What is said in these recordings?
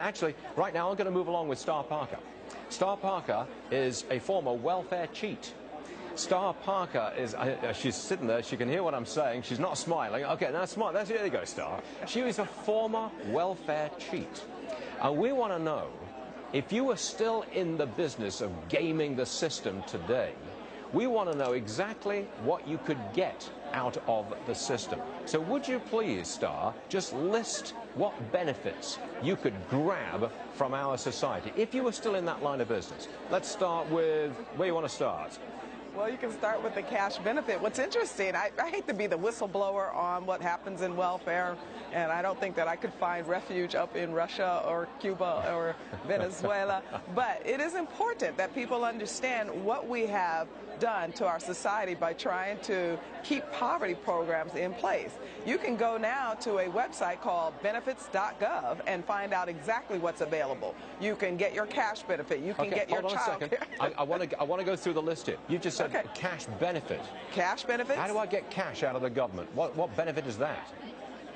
Actually, right now I'm going to move along with Star Parker. Star Parker is a former welfare cheat. Star Parker is, she's sitting there, she can hear what I'm saying, she's not smiling. Okay, now smile, there you go, Star. She was a former welfare cheat. And we want to know, if you were still in the business of gaming the system today, we want to know exactly what you could get out of the system. So would you please, Star, just list what benefits you could grab from our society if you were still in that line of business? Let's start with where you want to start. Well, you can start with the cash benefit. What's interesting, I hate to be the whistleblower on what happens in welfare, and I don't think that I could find refuge up in Russia or Cuba or Venezuela, but it is important that people understand what we have done to our society by trying to keep poverty programs in place. You can go now to a website called benefits.gov and find out exactly what's available. You can get your cash benefit. You can get your child care. I want to go through the list here. You just said cash benefit. Cash benefits? How do I get cash out of the government? What benefit is that?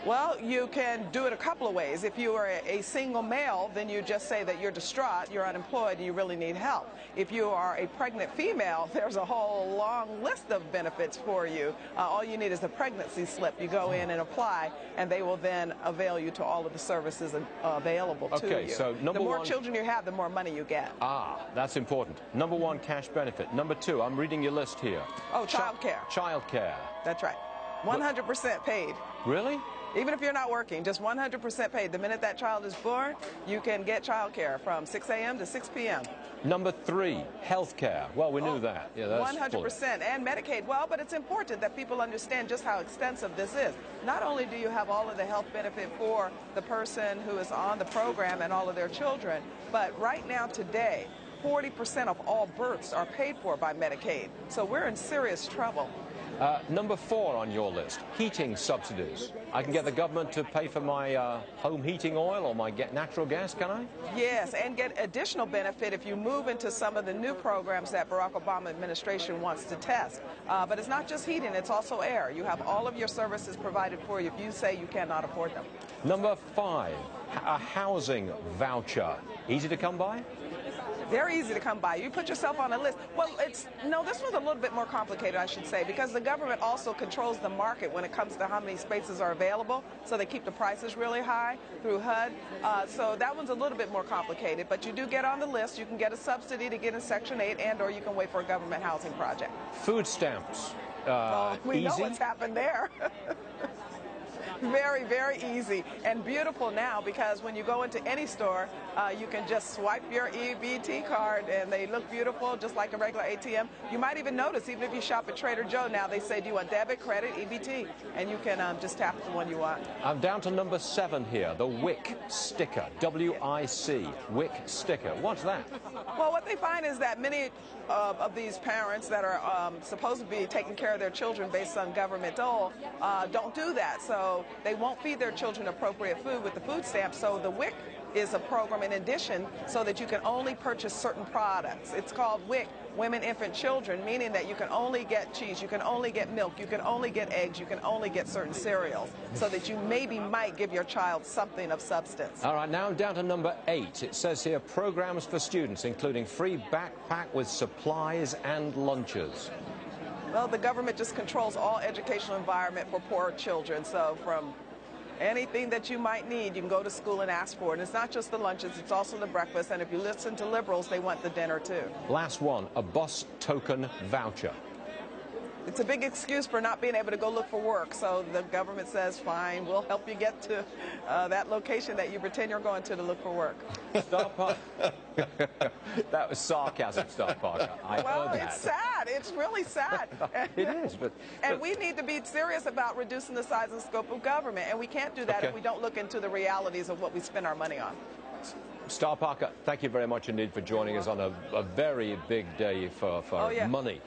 Well, you can do it a couple of ways. If you are a single male, then you just say that you're distraught, you're unemployed, and you really need help. If you are a pregnant female, there's a whole long list of benefits for you. All you need is a pregnancy slip. You go in and apply, and they will then avail you to all of the services available to you. Okay, so the more children you have, the more money you get. Ah, that's important. Number one, cash benefit. Number two, I'm reading your list here. Oh, child care. Child care. That's right. 100% paid. Really? Even if you're not working, just 100% paid. The minute that child is born, you can get child care from 6 a.m. to 6 p.m. Number three, health care. Well, we knew that. Yeah, that's 100%. And Medicaid. Well, but it's important that people understand just how extensive this is. Not only do you have all of the health benefit for the person who is on the program and all of their children, but right now today, 40% of all births are paid for by Medicaid. So we're in serious trouble. Number four on your list, heating subsidies. I can get the government to pay for my home heating oil or my natural gas, can I? Yes, and get additional benefit if you move into some of the new programs that Barack Obama administration wants to test. But it's not just heating, it's also air. You have all of your services provided for you if you say you cannot afford them. Number five, a housing voucher. Easy to come by? Very easy to come by. You put yourself on a list. Well, this one's a little bit more complicated, I should say, because the government also controls the market when it comes to how many spaces are available, so they keep the prices really high through HUD. So that one's a little bit more complicated, but you do get on the list. You can get a subsidy to get in Section 8, or you can wait for a government housing project. Food stamps. Well, we easy? know what's happened there. Very, very easy and beautiful now, because when you go into any store, you can just swipe your EBT card and they look beautiful just like a regular ATM. You might even notice, even if you shop at Trader Joe now, they say, do you want debit, credit, EBT? And you can just tap the one you want. I'm down to number 7 here, the WIC sticker, W-I-C, WIC sticker. What's that? Well, what they find is that many of these parents that are supposed to be taking care of their children based on government dole don't do that. So they won't feed their children appropriate food with the food stamps. So the WIC is a program in addition so that you can only purchase certain products. It's called WIC, Women, Infant, Children, meaning that you can only get cheese, you can only get milk, you can only get eggs, you can only get certain cereals, so that you might give your child something of substance. All right, now I'm down to number 8. It says here, programs for students, including free backpack with supplies and lunches. Well, the government just controls all educational environment for poor children, so from anything that you might need, you can go to school and ask for it. And it's not just the lunches, it's also the breakfast. And if you listen to liberals, they want the dinner too. Last one, a bus token voucher. It's a big excuse for not being able to go look for work. So the government says, fine, we'll help you get to that location that you pretend you're going to look for work. Star Parker. That was sarcasm, Star Parker. Well, it's sad. It's really sad. It is. And we need to be serious about reducing the size and scope of government. And we can't do that if we don't look into the realities of what we spend our money on. Star Parker, thank you very much indeed for joining us on a very big day for money.